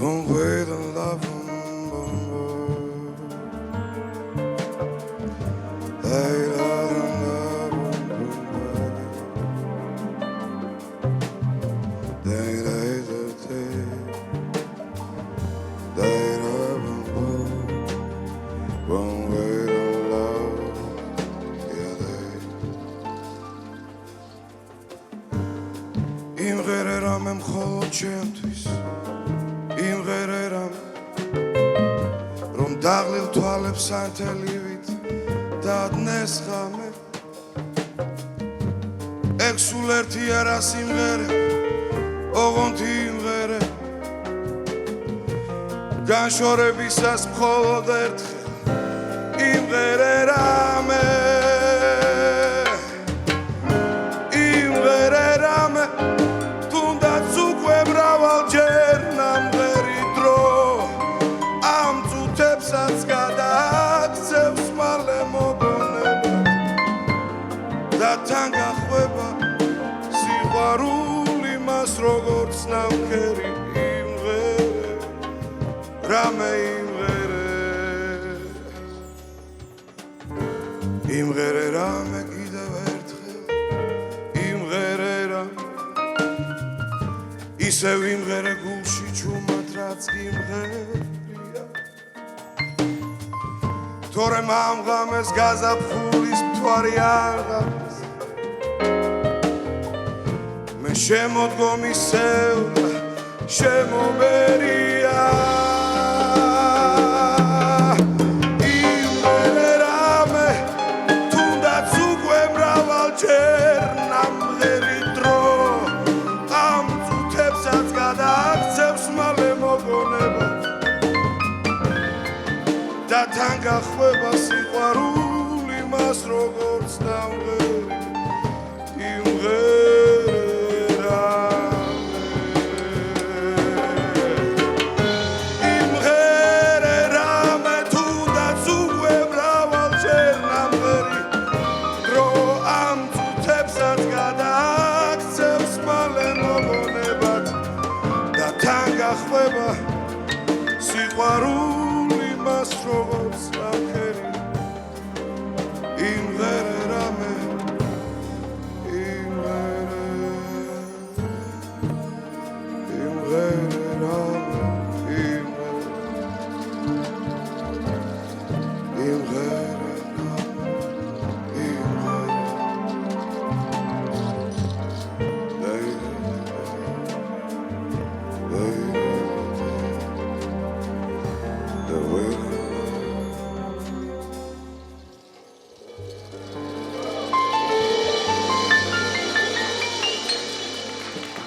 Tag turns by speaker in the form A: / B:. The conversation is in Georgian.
A: Won't wait and love him. იმღერერა მე მხოლოდ ჩემთვის იმღერერა რომ დაღლილ თვალებს ანთელივით დადნეს ღამე ეგ სულ ერთი არა სიმღერე ოღონდ იმღერე განშორებისას მხოლოდ ერთხელ იმღერერა მე თან გახვება სიყვარული მას როგორც ნამქერი იმღერე რამე იმღერე რამე კიდევ ერთხელ იმღერე რამე ისევ იმღერე გულში ჩუმად რაც იმღერია თორემ ამ ღამეს გაზაფხულის მთვარი აღარ შემოდგომის სევდა შემომერია იმღერე რამე თუნდაც უკვე მრავალჯერ ნამღერი დრო ამ წუთებსაც გადააქცევს მალე მოგონება და თან გახვება სიყვარული მას როგორც ნამღერი